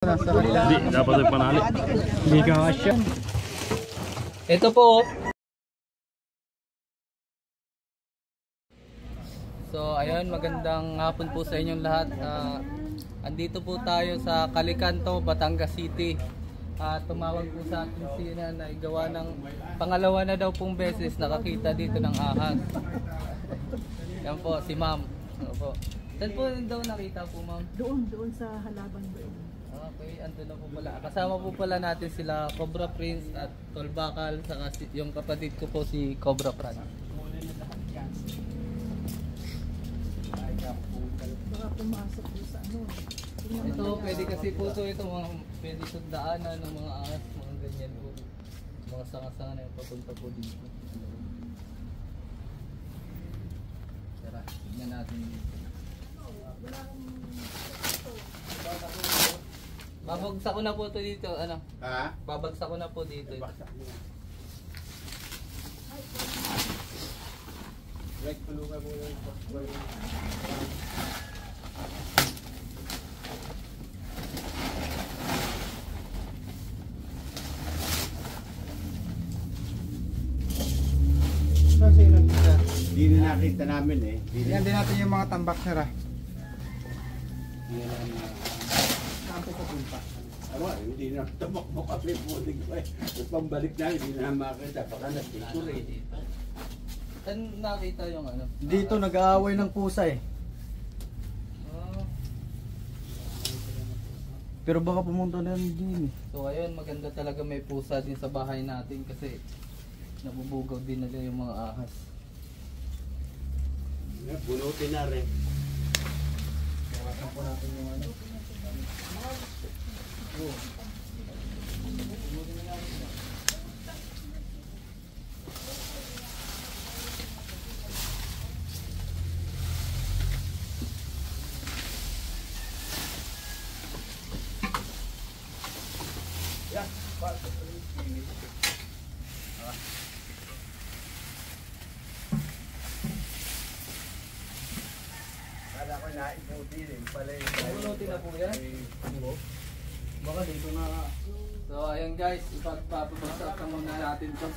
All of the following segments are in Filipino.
Hindi, dapat ay panali. Hindi ka kasya. Ito po. So ayun, magandang hapon po sa inyong lahat. Andito po tayo sa Calicanto, Batangas City. Tumawag po sa akin si na igawa ng pangalawa na daw pong beses nakakita dito ng ahas. Yan po, si ma'am. Ano po? Saan po daw nakita po, ma'am? Doon sa halaban doon. Okay, ando na po pala. Kasama po pala natin sila Cobra Prince at Tol Bakal, saka yung kapatid ko po si Cobra Fran. Baka pumasok doon sa ano. Ito, pwede kasi po ito mga pwede sundaanan ng mga ahas, mga ganyan po. Mga sanga-sanga na yung papunta po dito. Tara, tignan natin dito. Babagsak ko na po ito dito, ano? Ha? Babagsak ko na po dito. Right, tulungan mo yung kasi nakita. Hindi na nakita namin eh. Yan din natin yung mga tambak sir. Hindi na Sampo sa punta. hindi na tumakbo kami putik pa eh. At pambalik na, hindi na makita. Baka na-picture eh. Saan nakita yung ano? Dito nag-aaway ng pusa eh. Ah, Pero baka pumunta na yan din eh. so ayun, maganda talaga may pusa din sa bahay natin kasi nabubugaw din nila yung mga ahas. Bunutin na rin. Bawasan po natin yung ano. Kala ko naiputi rin pala yung Bunutin na po yan? Baka dito na. So ayun guys, ipagpapabagsak na muna natin to.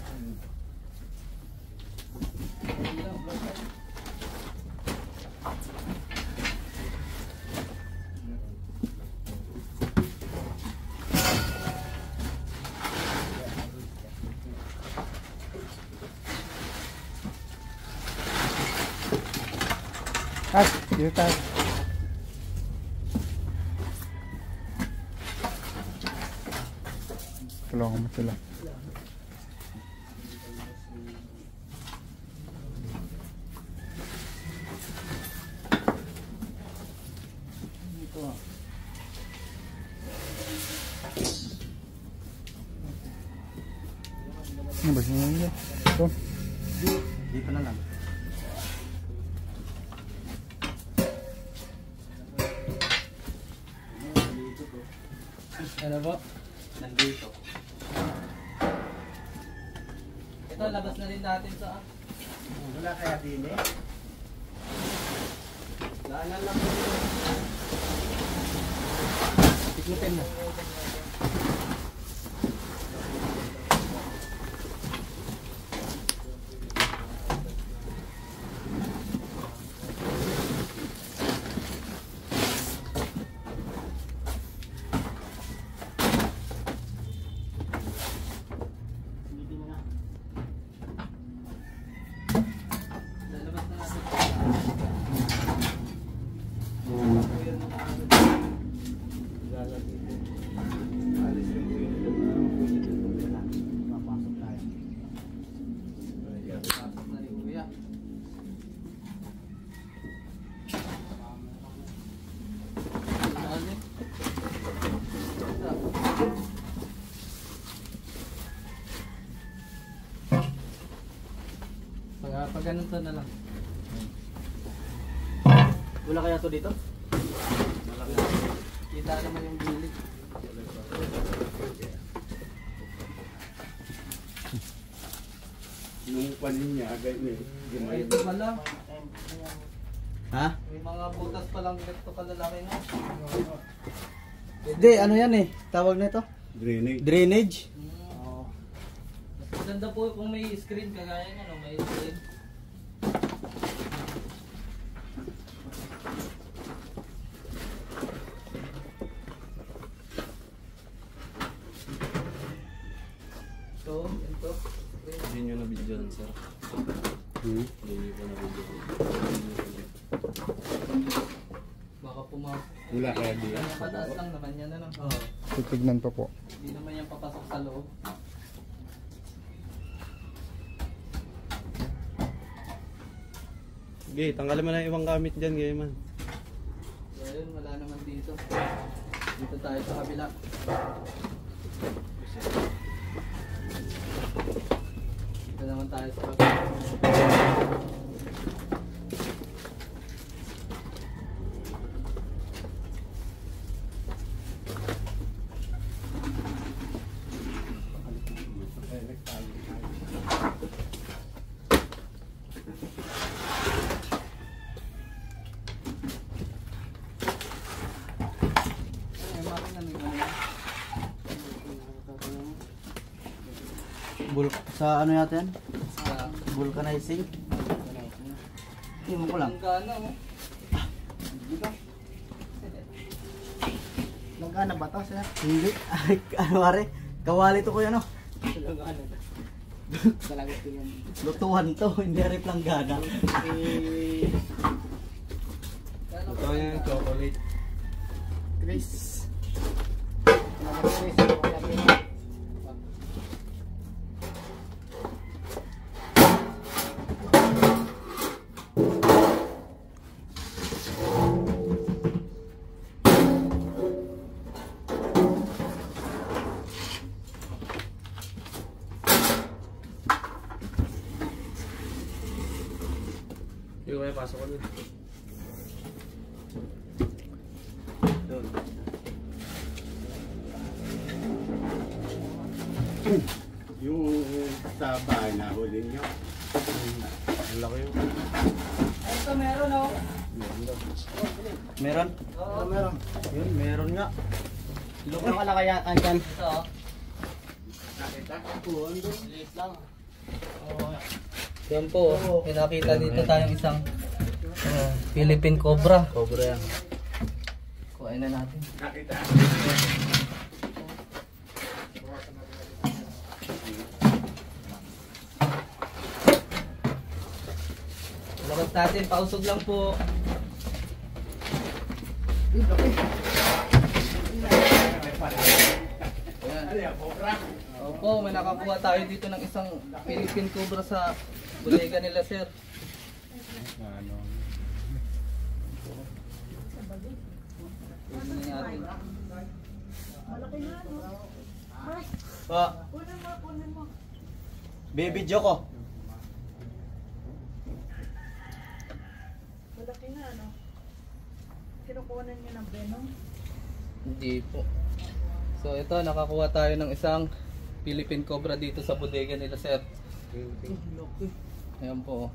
Dito tayo. Tulungan mo sila. Dito. Ano ba siya yun? Ito. Dito na lang. Ano po? nandito. Ito, labas na rin natin sa Wala kaya din eh. daanan lang po dito. Tiklupin na. Lalabas na natin. Pasok na ni Kuya. Pag ganun to na lang. Wala kaya to dito? Kita naman yung gilid. Nung panin niya, ganyan eh. Ay, ito pala. Ha? May mga butas pa lang ganito kalalaki na. Hindi, ano yan eh. Tawag na ito? Drainage. Drainage. Oo. Mas maganda po kung may screen kagaya nga, no? May screen. Ito. Hindi nyo na video sir. Hmm. Hindi nyo pa na video. Baka pumasok. Wala kaya di yan. Pataas lang naman yan, ano? Oo. Titignan pa po. Hindi naman yan papasok sa loob. Okay, tanggalin mo na yung ibang gamit dyan, gaya man. So ayun, wala naman dito. Dito tayo sa kabila. Dito naman tayo sa kabila. Ay, bakit namin Sa ano yata yan? sa Vulcanizing. Tingnan ko lang. ang gana, oh. Langgana ba ito, sir? Hindi. Ay, ano pare? Kawali to kuya, no? Lutuan to, hindi rin langgana. Ito yung chocolate. Chris. Yung kaya pasok ko dun. Doon. Yung sa bahay na huli nyo. Ang laki yun. Ito meron, oh. Meron? Oo. Meron. Yun, meron nga. Lukang ka lang kaya andyan. Ito, oh. Liit lang. Yan po, pinakita dito tayong isang Philippine Cobra. Cobra yan. Kuhain na natin. Nakita. Labas natin, pausog lang po. Ayan. Opo, may nakakuha tayo dito ng isang Philippine Cobra sa bodega nila, sir. Ano? Tingnan natin. Malaki na, no? Mark, Pa, kunin mo. baby Joko. Malaki na, no? Kinukunan niyo ng venom. Hindi po. So ito, nakakuha tayo ng isang Philippine Cobra dito sa bodega nila, sir. Ayan po.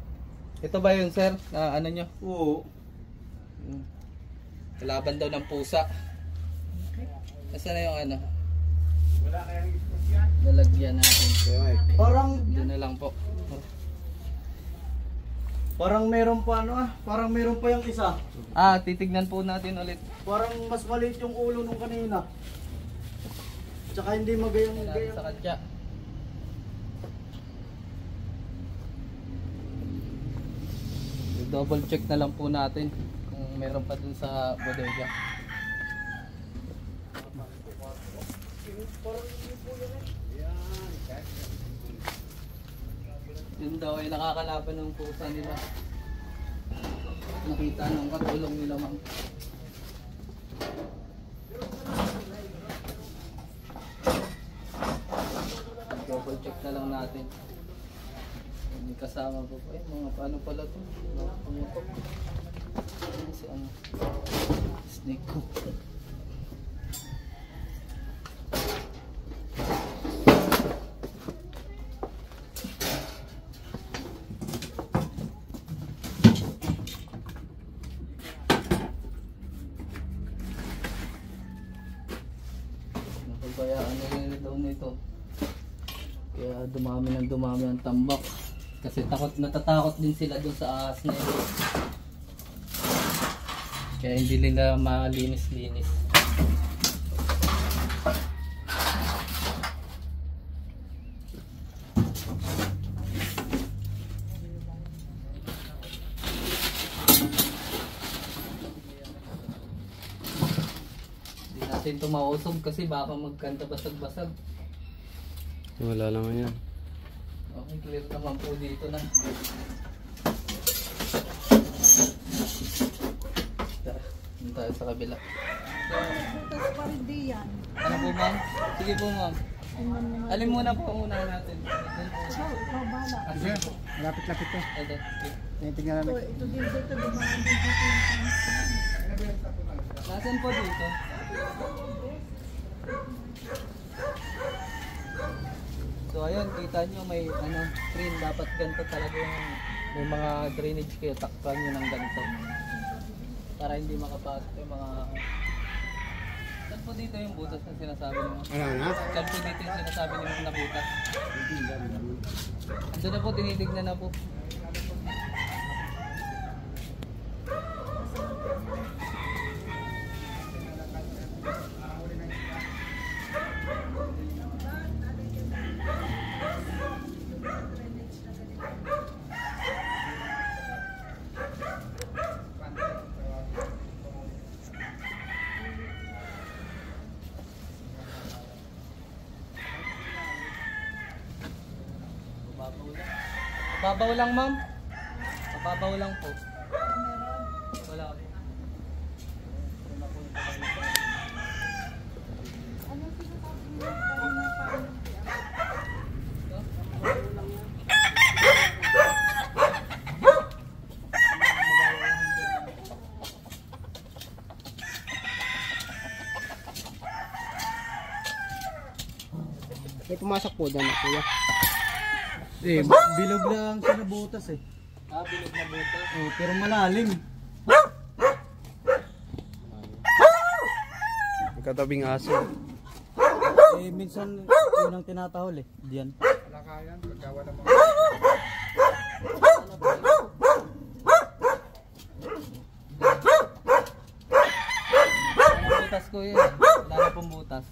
Ito ba yun, sir? Ano nyo? Oo. Kalaban daw ng pusa. Nasaan na yung ano? Wala kayang ispos yan. Lalagyan natin. Parang, Diyan na lang po. parang meron pa ano ah. Parang meron pa yung isa. Titignan po natin ulit. Parang mas maliit yung ulo nung kanina. Tsaka hindi Natin sa magayang-gayang. kanya. Double check na lang po natin kung meron pa dun sa bodega. Yun daw ay nakakalaban ng pusa nila. Nakita ng katulong nila, ma'am. Double check na lang natin. May kasama po po. Mga paano pala to? Pumutok. Si ano? Snake ko. kaya ano yun daw nito. Kaya dumami ang tambak. Kasi natatakot din sila dun sa ahas na yun. Kaya hindi nila malinis-linis. Hindi natin ito mausog kasi baka magkanta basag-basag. Wala naman yan. Okay, clear naman po dito na. Tara, dito tayo sa kabila. Butas pa rin di yan. Ano po ma'am? Sige po ma'am. Tingnan mo nga. Alin muna po ang unahan natin. Ikaw bahala. Ah, sige po. Malapit-lapit to. Ito. Tinitingnan Ito, namin. ito din dito, dumaan din dito. Nasaan po dito? So ayun, kita nyo may screen. Dapat ganito talaga yung may mga drainage kayo. Takpan nyo ng ganito. Para hindi makapasok yung mga... Saan po dito yung butas na sinasabi nyo? Ano? Saan po dito yung sinasabi nyo na butas? Andun na po, tinitignan na po. Babaw lang ma'am. Babaw lang po. Wala po. Ano sinasabi mo? Kanina parang May pumasok po dyan, kuya. Eh, bilog lang siya na butas eh. Ah, bilog na butas. Oh, pero malalim. Katabing aso. Eh, minsan yun ang tinatahol eh. Diyan. Wala kaya, pagkawa naman. Ano butas ko yun? Wala na pong butas.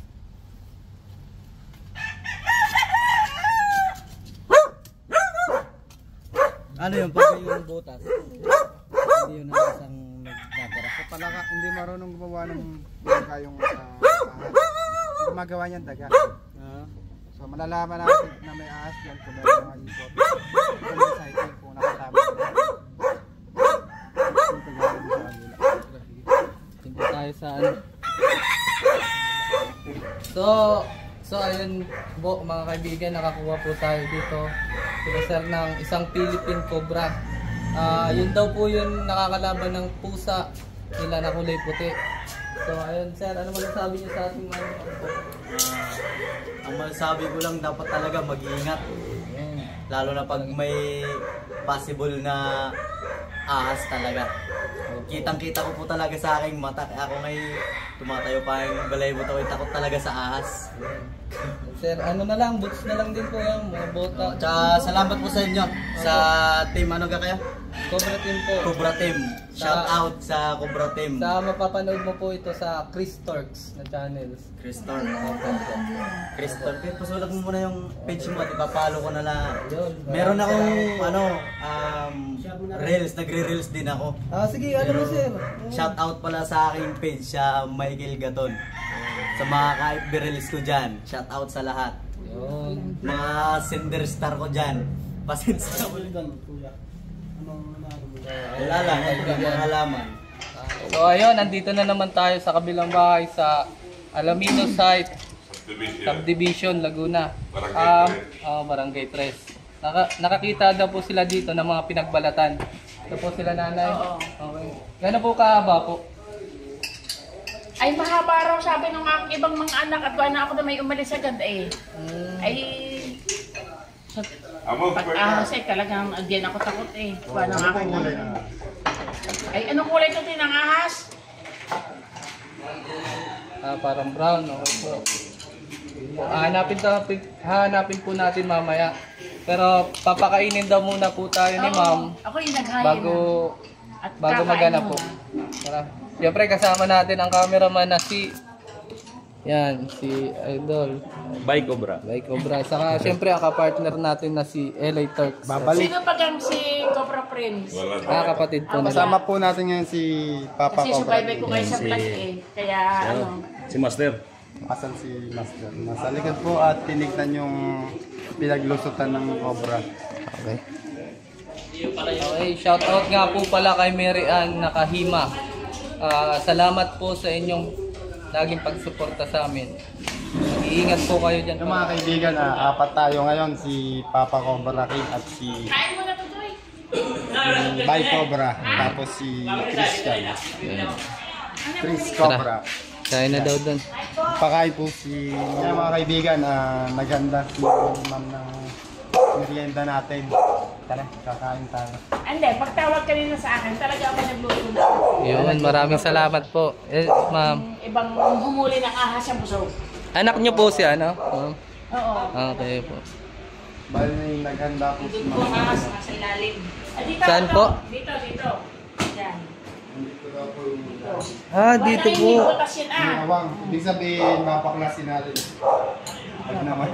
Ano yung pag yung butas? Hindi yun ang isang nagdadara. So pala ka, hindi marunong gumawa ng daga yung ahas. Gumagawa niyan daga. So malalaman natin na may ahas dyan kung meron mga ipot. Ito yung cycle kung nakatama. Ito gawin sa kanila. Tingko tayo sa ano. So ayun po mga kaibigan, nakakuha po tayo dito sila sir ng isang Philippine Cobra. Yun daw po yung nakakalaban ng pusa nila na kulay puti. So ayun sir, ano masasabi niyo sa ating mga po? Ang masasabi ko lang, dapat talaga mag-iingat. Lalo na pag may possible na ahas talaga. Kitang-kita ko po talaga sa aking mata. Ako ngayon tumatayo pa yung balay mo to. Takot talaga sa ahas. Sir, ano na lang, boots na lang din po yung mga bota. Tsaka salamat po sa inyo. Sa team, ano ka kaya? Cobra Team po. Cobra Team. Shout out sa Cobra Team. Sa mapapanood mo po ito sa Chris Torx na channels. Chris Torque. Chris Torque. Pasulat mo muna yung page mo at ipapalo ko na lang. Meron akong reels, nagre-reels din ako. Sige, ano mo sir? Shout out pala sa aking page, sa Michael Gaton. Sa mga ka-FB reels ko dyan, shout out sa lahat. Yun. Mga sender star ko dyan, pasensya mo lang. Wala lang, mga halaman. So ayun, nandito na naman tayo sa kabilang bahay sa Alamino Site Subdivision, Laguna. Barangay 3. Nakakita daw po sila dito ng mga pinagbalatan. Ito po sila nanay. Okay. Gano'n po kahaba po? Ay, mahaba raw sabi ng aking ibang mga anak at wala ako na may umalis agad eh. Ay, pag ahas ay talagang agyan ako takot eh. Wala ng aking ay, anong kulay ito din ng ahas? Parang brown. Okay po. Hahanapin po natin mamaya. Pero papakainin daw muna po tayo ni ma'am Ako yung naghain bago kakain magana mo. po. Tara. Siyempre kasama natin ang cameraman na si Idol. Bike Cobra. Like Cobra. Saka siyempre ang kapartner natin na si LA Turks. Sino pa gang si Cobra Prince? Kapatid po nila. Kasama po natin ngayon si Papa Kasi Cobra. subaybay ko kayo sa vlog eh. Kaya Si Master. Asan si Master? Nasa likod po at tinignan yung pinaglusutan ng Cobra. Okay. Okay, shout out nga po pala kay Mary Ann Nakahima. Salamat po sa inyong laging pagsuporta sa amin. Mag-iingat po kayo dyan. Yung mga kaibigan, apat tayo ngayon, si Papa Cobra King at si kain mo na to, Toy. Bay Cobra, tapos si Christian. Chris Cobra. Kaya na daw doon. Pakain po si mga kaibigan, naganda si ma'am ng merienda natin. Tara, kakain tayo. Hindi, pagtawag kanina sa akin, talaga ako nagluto na. Yun, maraming salamat po. Ma'am. Ibang humuli ng ahas yung busog. Anak niyo po si ano? Ma'am? Oo. Okay po. Bali, naghanda po si Dito po ma'am. ahas, nasa ilalim. Dito, Saan dito. po? Dito. Yan. Dito daw po yung Dito po. Hindi butas yun awang. Ibig sabihin, mapaklasin natin. Pag naman.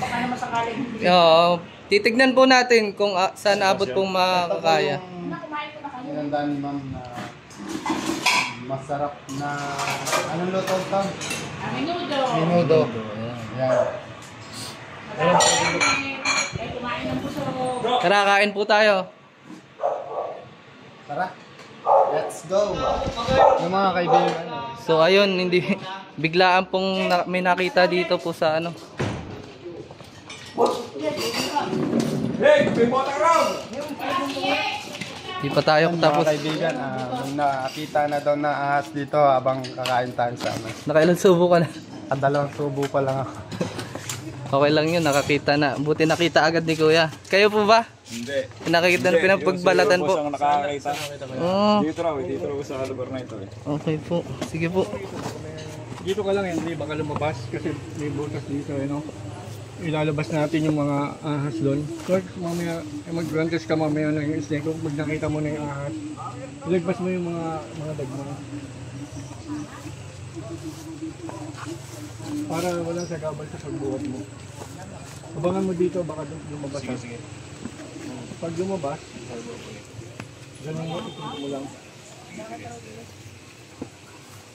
Baka naman sakaling. Oo. Titignan po natin kung saan abot pong makakaya. Kumain ko na kayo. Inanda ni ma'am na masarap na anong luto ito? Minudo. Minudo. Yan. Ay, kumain ng busog. Tara, kain po tayo. Tara. Let's go. Yung mga kaibigan. So ayun, hindi biglaan pong may nakita dito po sa ano. Di pa tayo Mga tapos. kaibigan, nung nakita na daw na ahas dito habang kakain tayo sa amin. Nakailang subo ka na. At dalawang subo pa lang ako. Okay lang yun, nakakita na. Buti nakita agad ni Kuya. Kayo po ba? Hindi. Nakikita na pinagpagbalatan po. Ang nakakita. Oh, Dito raw sa lugar na ito. okay po. Sige po. Dito ka lang, hindi baka lumabas kasi may butas dito, no? Ilalabas natin yung mga ahas doon. So, mamaya, mag-grantes ka mamaya ng snake ko. Pag nakita mo na yung ahas, ilagpas mo yung mga dagmo. Para walang sagabal sa pagbuhat mo. Abangan mo dito, baka lumabas. Sige. Pag lumabas, ganun mo, ipunta mo lang.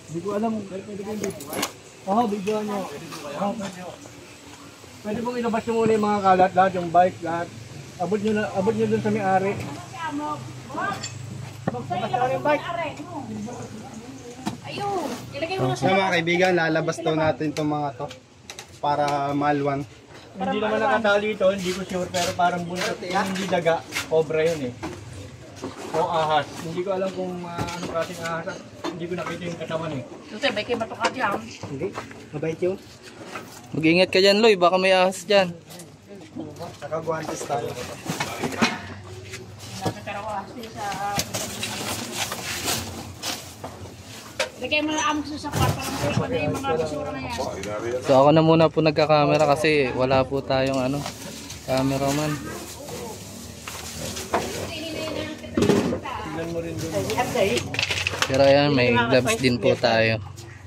Hindi ko alam kung pwede ko yung video. Oo, video nyo. Pwede pong ilabas nyo muna yung mga kalat, lahat yung bike, lahat. Abot nyo dun sa may-ari. Ayun, ilagay mo na So mga kaibigan, lalabas daw natin itong mga to para malwan. Hindi naman nakatali ito, hindi ko sure, pero parang buntot. Yung hindi daga, cobra yun eh. O ahas. Hindi ko alam kung anong klaseng ahas. Hindi ko nakita yung katawan eh. Susi, may kayo bato ka dyan. Hindi, mabait yun. Mag-ingat ka dyan, Loy. Baka may ahas dyan. Nakaguantes tayo. Nakakarawasi sa... Ilagay mo na amok sa sapat para makita na yung mga basura na yan. So ako na muna po nagka-camera kasi wala po tayong ano, cameraman. Pero ayan, may gloves din po tayo.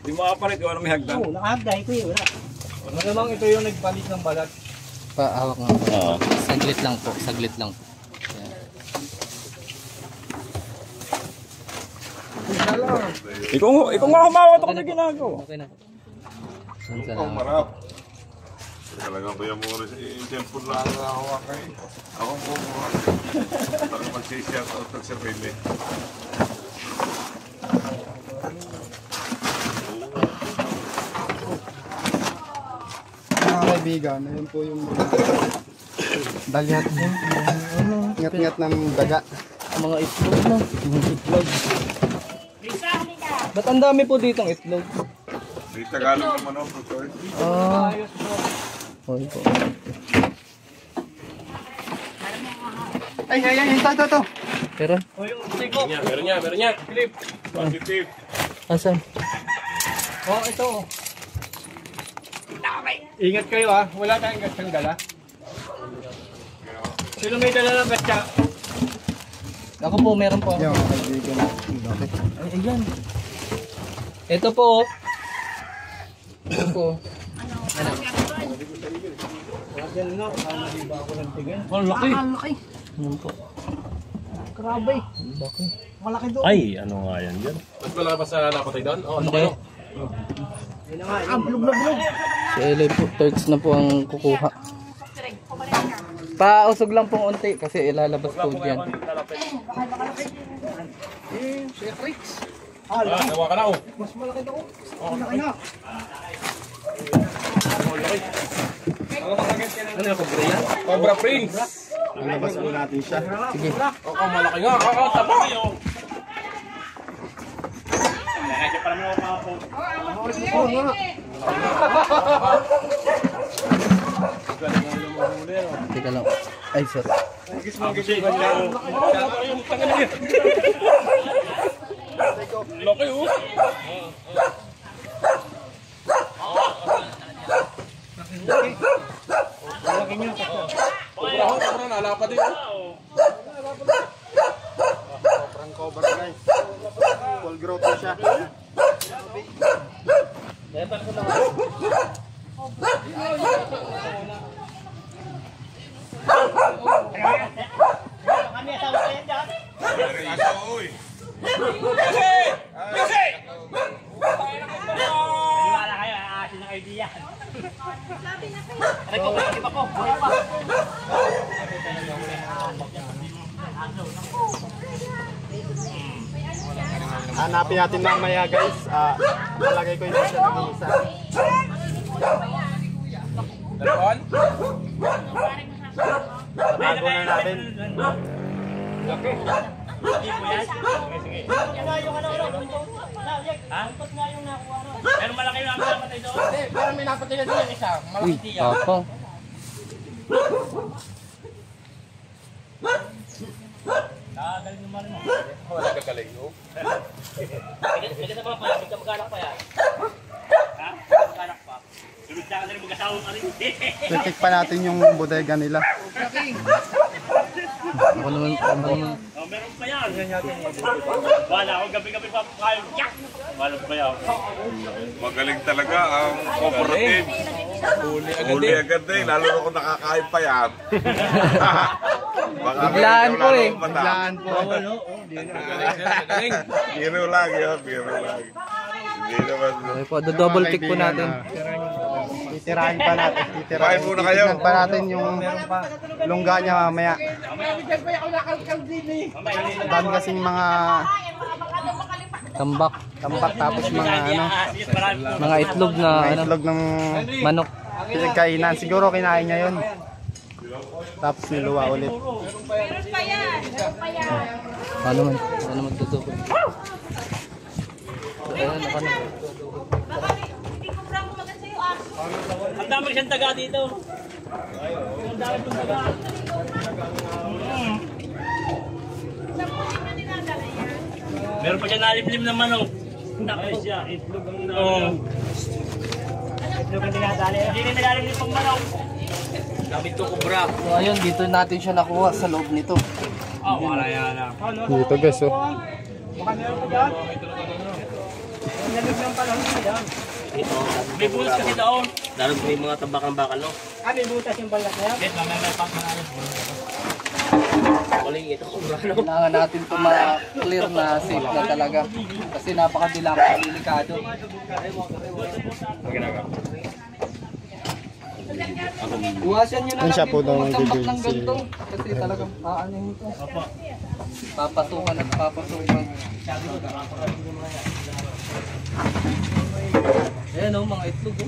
Di mo kapalit kung ano may hagdan. Oo, nakahagday ko yun. Malamang ito yung nagpalit ng balat. Paawak nga po. Saglit lang po, saglit lang po. Ikaw nga humawat ako na ginagawa. Okay na. Ang Salamat. marap. Talagang kuya mo rin yung cellphone lang ang nakahawak kayo. Ako po mo. Talagang mag-shout out ng Sir Rene. Mga kaibigan, ayun po yung mga dagat. Ngat-ngat ng daga. Mga itlog na. Itlog. Risa, halika. Ba't ang dami po ditong itlog? Di Tagalog naman ako, Protoy. Ah. Okay po. Ay, ito. Pero, O yung siko. Meron niya. Clip. Positive. asan? O, ito. Ingat kayo ha. Wala tayong gatsang dala. Sino may dala ng gatsa? Ako po, meron po. Yung kaibigan natin. Bakit? Ay, ayan. Ito po. Ito po. Ang laki. Yan po. Grabe. Laki. Malaki doon. Ay, ano nga yan dyan? Mas malaki pa sa napatay doon? Oo, ano Hindi. kayo? Bulog. Si Eli po, thirds na po ang kukuha. Pausog lang pong unti kasi ilalabas po dyan. Nawa ka na oh. Mas malaki doon. Malaki na. Ano yung Cobra yan? Cobra Prince! Ilabas po natin siya. Sige. Oo, malaki nga. Tama kayo. Teka lang. Ay, sorry. Laki oh. Cobra, nalapa din. Sobrang cobra guys. Full growth na siya. Hanapin natin mamaya guys. Malagay ko yung isa ng isa. Dalawon? Tago na natin. Pero malaki yung napatay doon. Pero may napatay na doon isa. Uy, papa. Nakagaling naman mo. Wala kagaling mo. Hindi na pa, may kamag-anak pa yan. Ha? Kamag-anak pa. Sunod na ka na rin mag-asawa ka rin. Check pa natin yung bodega nila. Ako naman. Oh, meron pa yan. Wala ako gabi-gabi pa kayo. Wala pa yan. Magaling talaga ang cooperative. Huli agad eh, lalo na kung nakakain pa yan. Biglaan po eh. Biglaan po. Biro lang yun, biro lang. Hindi naman. Okay po, double tick po natin. Titirahin pa natin. Kain muna kayo. Titignan pa natin yung lungga niya mamaya. Dami kasing mga Tambak. tapos mga Mga itlog na ano, itlog ng manok. pinagkainan. Siguro kinain niya yun. Tapos niluwa ulit. Paano man? Paano magdudubol? Ayan, naka na. Ang dami siyang taga dito. Ang dami siyang taga. Meron pa siya nalimlim na manok. Tapos siya, itlog ang itlog ang dinadali. Hindi rin nagalimlim pang manok. Gamit ko kubra. So ayun, dito natin siya nakuha sa loob nito. Oh, wala yan na. Dito guys oh. May butas kasi doon. Lalo may mga tabakang bakal, no? May butas yung balat niya. Yes, may pang manalo. Waling ito kubra, no? Kailangan natin ito ma-clear na safe na talaga. Kasi napaka-delikado. Buwasan nyo na Yan lang siya po daw yung ang tambak bibig ng si- ganito. Kasi talagang aanin ito. Papasukan at papasukan. Ayan o, mga itlog o.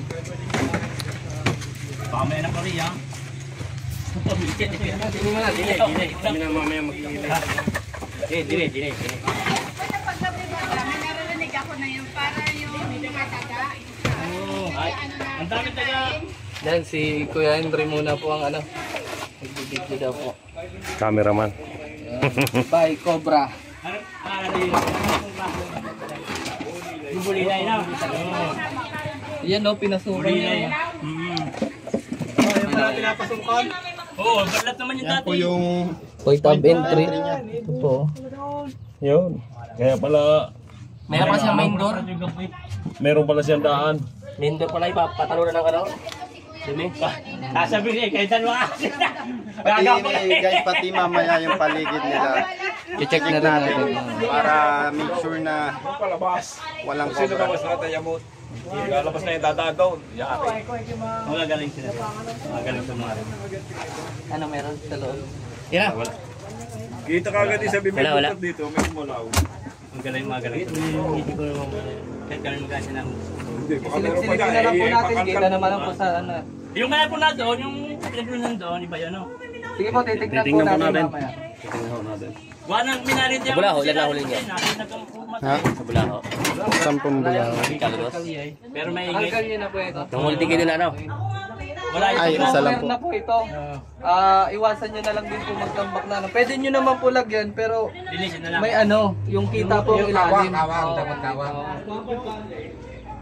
Baka may anak ka rin, ha? Dili mo na, dili. Kami na mamaya mag-iilay. Dili. Naririnig ako na yun para yung mga taga. Ang dami taga. Yan, si Kuya Henry muna po ang ano. Nagbibigyo daw po. Cameraman. Bye, Cobra. Bubulilay na. Yan o, pinasukan niya. Mm-hmm. pinapasukan. Oo, balat naman yung Yan dati. po yung Point of entry. Ito po. Yun. Kaya pala, Meron pa siyang main door. meron pala siyang daan. Main door pala ipapatalunan ng ano. Sini. Sasabi niya, kahit ano ka. pati mamaya yung paligid nila. I-check na lang natin. Para make sure na walang Sino cobra. labas natin yung mood? Lalabas na yung dadaan doon. Yari. Magagaling sila. Magagaling sa mga rin. Ano meron sa loob? Yan. Kita ka agad yung sabi may Wala. butot dito, may kumulaw. Magaling, magaling. Hindi ko naman kahit kami magkasi ng... Hindi, baka meron pa Silip-silipin dyan. na lang po natin. Pakalkal Kita naman lang po sa ano. Yung kaya po na doon, yung pinaglunan doon, iba yun, no? Sige po, titignan po natin mamaya. Wala nang minalit yan. Bulaho, ilan nahuli niya? Ha? Sa Bulaho. 10 bulaw. Kaldos. Pero may ingay. Hanggang yun na po ito. Nung multi kayo na, ano? Wala Ay, yung isa lang Meron po. na po ito. Iwasan nyo na lang din po magtambak na ano. Pwede nyo naman po lagyan pero linisin na lang. may ano, yung kita po yung ilalim. Kawang.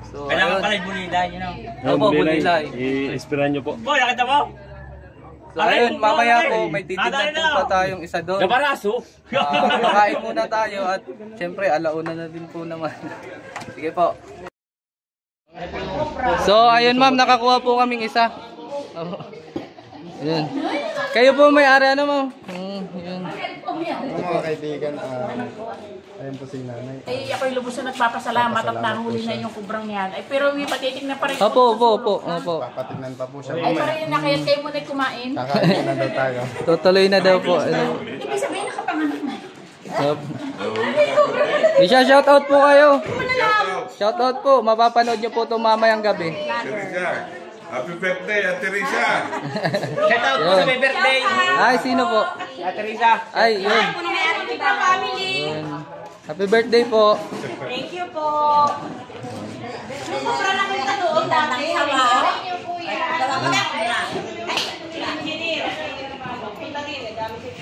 So, Kailangan ayun. pala yung bulilay, you know? Opo, bulilay. I-inspiran nyo po. Boy, nakita mo? So ayun, mamaya po may titignan po pa tayong isa doon. Nabaraso? Makain muna tayo at syempre alauna na din po naman. Sige po. So ayun ma'am, nakakuha po kaming isa. Ayun. Kayo po may-ari ano ma'am? Yun. Mga kaibigan, ayun po si nanay. Ay, ako'y lubos na nagpapasalamat at nahuli na yung kubrang yan. Ay, pero may patitignan pa rin. Opo. Papatignan pa po siya. Ay, para yun na, kaya kayo muna kumain. Kakain na daw tayo. Tutuloy na daw po. Ibig sabihin, nakapanganak na. Shoutout po kayo. Shoutout po. Mapapanood nyo po ito mamayang gabi. Teresa, happy birthday, Ate Teresa. Shout out po sa may birthday. Ay, sino po? Ate Teresa. Ay, yun. Yun. Happy birthday po. Thank you po. Sobra na kayo tanood dati.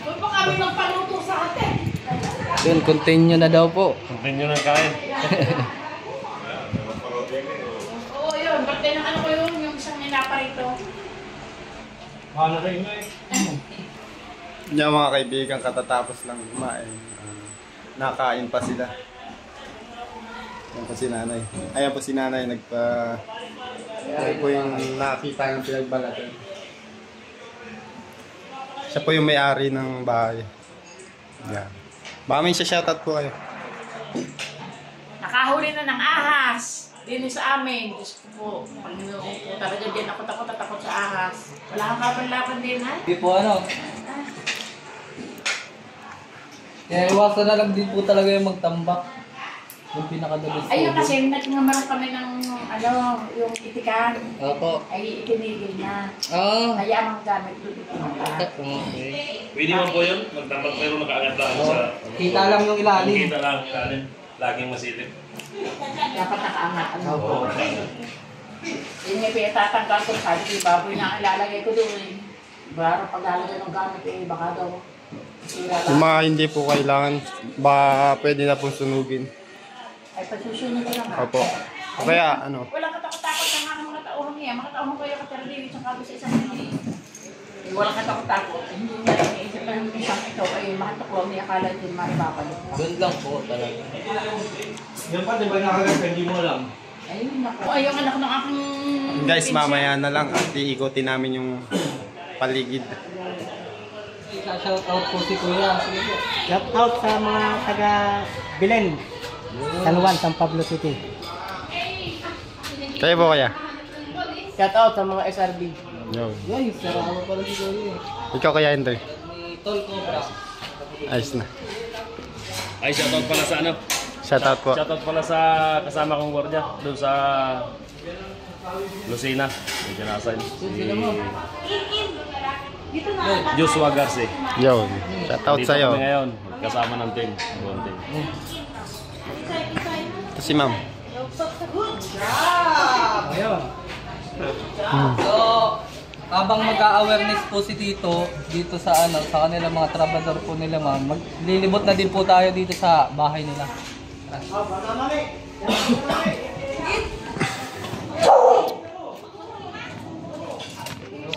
Huwag po kami magpaluto sa atin. Yun, continue na daw po. Continue ng kain. Oo, yun. Birthday ng ano ko yun, yung isang ninapa rito. Yan mga kaibigan, katatapos lang kumain. Nakain pa sila. Ayan po si nanay. Ayan po si nanay, ayan po yung nakita yung pinagbalatan. Siya po yung may-ari ng bahay. Yan. Baka may shoutout po kayo. Nakahuli na ng ahas. Din sa amin. Diyos ko po. Panginoon po. Talaga din ako takot sa ahas. Wala kang kapanlaban din, ha? Hindi po ano. Kaya iwasan na lang din po talaga yung magtambak. Yung pinakadabis. Ayun kasi nagngamaran kami ng ano, yung itikan. Opo. Ay itinigil na. Kaya ang gamit doon. Pwede mo po yun? Magtambak pero nakaangat lang sa... Kita lang yung ilalim. Kita lang, kanin. Laging masilip. Dapat nakaangat. Ano? Yung may pinatatanggal ko, sabi ko, baboy na ang ilalagay ko doon. Baro paglalagay ng gamit baka daw. Yung mga hindi po kailangan, baka pwede na pong sunugin. Ay, pagsusunod ko lang. Opo. Kaya ano, Walang katakot-takot sa mga tauhang niya. Mga tauhang ko yung katarili sa kabo sa isang hindi. Walang katakot-takot. Hindi niya lang iisip na yung isang ito ay makatuklaw niya akala din maibabalik. Doon lang po talaga. Yan pa, di ba nakagat? Hindi mo alam. Ayun naku. Ay, yung anak ng aking... guys, mamaya na lang at iikutin namin yung paligid. Shoutout po si Kuya. Sige po. Shout out sa mga taga Bilen, San Juan, San Pablo City. Kayo po kaya? Shout out sa mga SRB. Yo. Ay, sarama pala si Kuya. Ikaw kaya, Hendry? Ni Tol Cobra. Ayos na. Ay, shoutout pala sa ano? Shoutout po. Shoutout pala sa kasama kong gwardiya doon sa Lucena. Medyo nasa Joshua Garce. Yo. Shoutout Dito sa'yo. kami ngayon, kasama ng team. Buong team. Ito si ma'am. Ayun. So, habang magka-awareness po si Tito dito sa ano, sa kanilang mga trabador po nila ma'am, maglilibot na din po tayo dito sa bahay nila.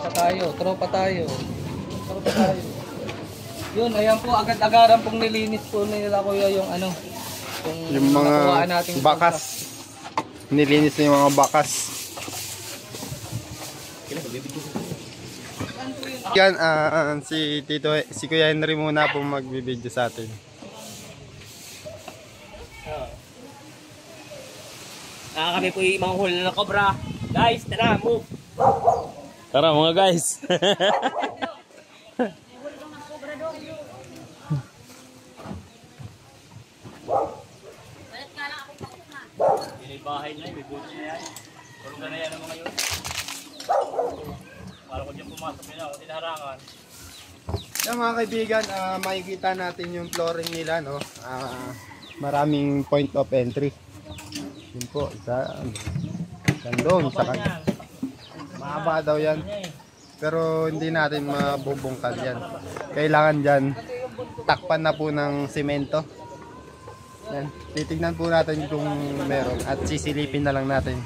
So, sa Tropa tayo. Yun, ayan po, agad-agaran pong nilinis po nila kuya yung ano, Yung mga nakuhaan nating bakas. Nilinis na yung mga bakas. Yan, si Tito, si Kuya Henry muna po magbibideo sa atin. Kami po yung mga huli ng cobra. Guys, tara, move! Tara mga guys! May bahay na yun, may buti na yan. Tulungan na yan ang mga yun. Para ko dyan pumasok nila, kung tinaharangan. Yan mga kaibigan, makikita natin yung flooring nila, no? Maraming point of entry. Yun po, isa doon, sa kanya. Mahaba daw yan. Pero hindi natin mabubungkal yan. Kailangan dyan, takpan na po ng semento. Yan. Titignan po natin kung meron at sisilipin na lang natin.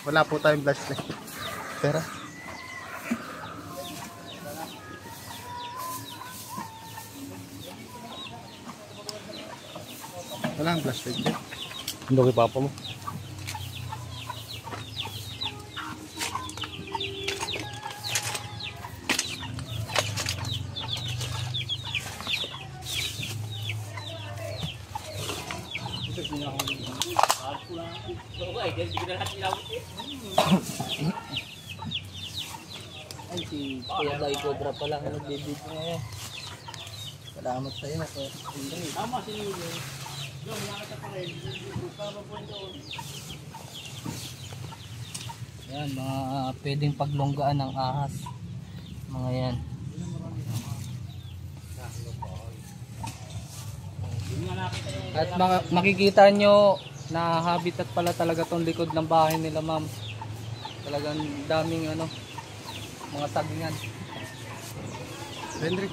Wala po tayong flashlight. Pera. Wala ang flashlight dyan. Hindi ko ipapa mo. Ay, si Kuya Bay Cobra pala ang nagbibig ngayon. Salamat sa iyo. Tama si Lilo. Yan, mga pwedeng paglonggaan ng ahas. Mga yan. At makikita nyo na habitat pala talaga tong likod ng bahay nila, ma'am. Talagang daming ano, mga sagingan. Henry.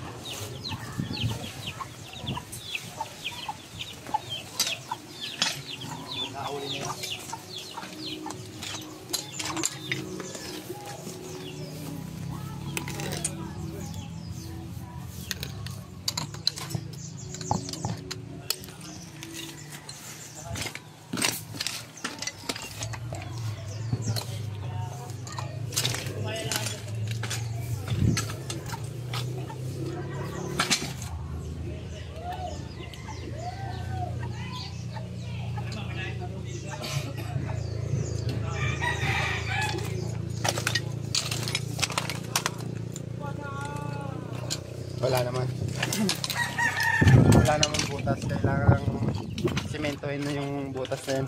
Wala naman. Wala naman butas. Kailangan sementohin na yung butas na yan.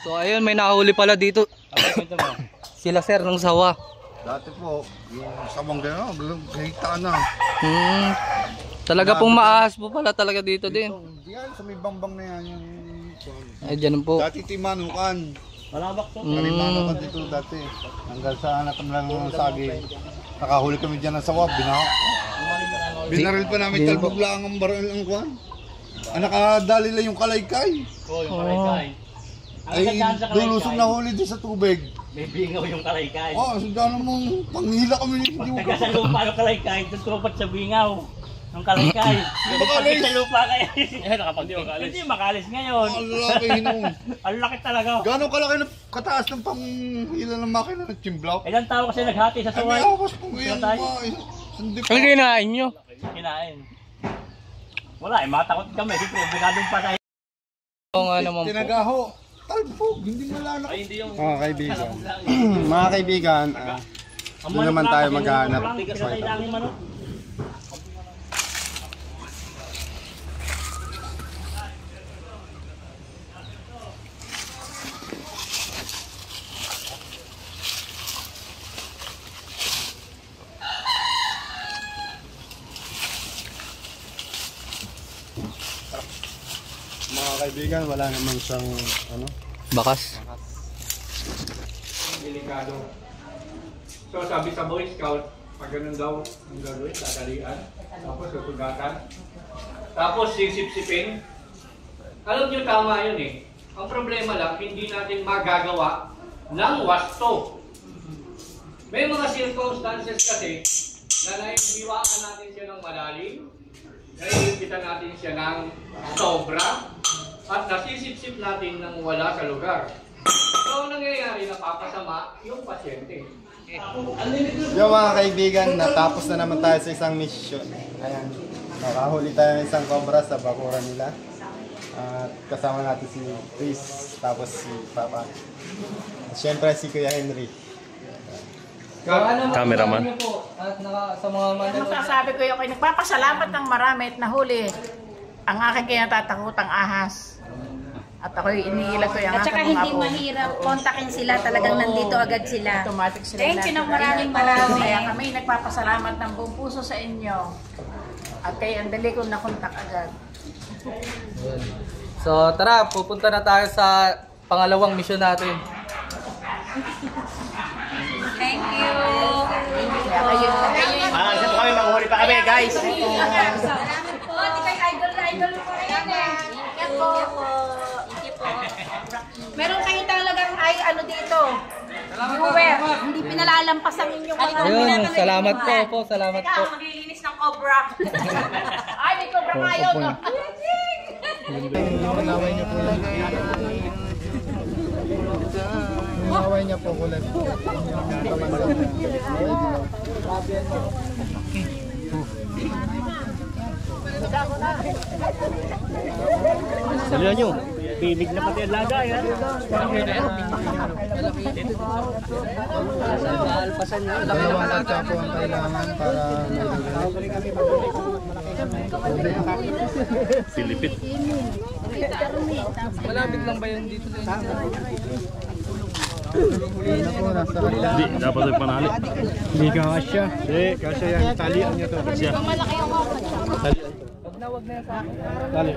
So ayun, may nahuli pala dito. Sila sir ng sawa. Dati po, yung sabang gano'n, nakita na. Talaga pong maahas po pala talaga dito din. Yan, sa may bangbang na yan. Yung... Ay, dyan po. Dati timanukan. Malabak to. Kalimanukan dito dati. Hanggang sa anak lang ng sagi. Nakahuli kami dyan ng sawa, binaril pa namin talbog lang ang baril ng kwan. Nakadali lang yung kalaykay. Yung kalaykay. Ay, dulusong na huli din sa tubig. May bingaw yung kalaykay. Sundano mong panghila kami. Taga sa lupa ng kalaykay, doon tumapat sa bingaw. Ng kalaykay. Pagkit sa lupa kaya. Hindi makalis ngayon. Ang laki hinong. Ang laki talaga. Gano'ng kalaki na kataas ng panghila ng makina ng chimblok? Ilang tao kasi naghati sa suway. Ay, may awas pong iyan pa. Ang kinain nyo? Kinain. Wala matakot kami. Siyempre, binadong pa tayo. Oo nga naman po. Tinagaho. Talbog, hindi malanak. Ay, hindi yung... Mga kaibigan. Mga kaibigan, doon naman tayo maghahanap. Mga kaibigan, wala naman siyang ano, bakas. delikado. So sabi sa Boy Scout, pag ganun daw ang gagawin, tatalian, tapos susugatan, tapos sisip-sipin. Alam nyo, tama yun eh. Ang problema lang, hindi natin magagawa ng wasto. May mga circumstances kasi na naiibiwaan natin siya ng malalim, naiibitan natin siya ng sobra, at nasisip-sip natin ng wala sa lugar. So, ang nangyayari, napapasama yung pasyente. Yung mga kaibigan, natapos na naman tayo sa isang mission. Ayan, nakahuli tayo ng isang cobra sa bakura nila. At kasama natin si Chris, tapos si Papa. At syempre si Kuya Henry. Cameraman. At sa mga manonood. Masasabi ko yung nagpapasalamat ng marami at nahuli ang aking kinatatakutang ahas. At ako'y iniilag ko yung At saka aking mga hindi apo. mahirap kontakin sila, talagang nandito agad sila. Automatic sila. Thank you ng lahat. marami. Kaya kami nagpapasalamat ng buong puso sa inyo. At kaya ang dali kong nakontak agad. So tara, pupunta na tayo sa pangalawang mission natin. Thank you. Isa po kami, manghuli pa kami, guys. Salamat po. Di kayo idol na idol po rin eh. Thank you po. Thank you po. Meron kayo talagang ano dito. Viewer, hindi pinalalampas ang inyong mga Ayun, salamat po. Salamat po. Ikaw, maglilinis ng cobra. Ay, may cobra kayo. No? Malaway niyo po yan. Malaway niya po kulit. Saluhan nyo. Bibig na pati ang laga, yan. Dalawang tatsa po ang kailangan para Silipit. Malapit lang ba yun dito sa inyo? ano po, nasa kanila. Hindi, dapat ay panali. Hindi ka kasya. Hindi, kasya yan. Talian niya to. Kasya. Wag na yan sa akin. Tali.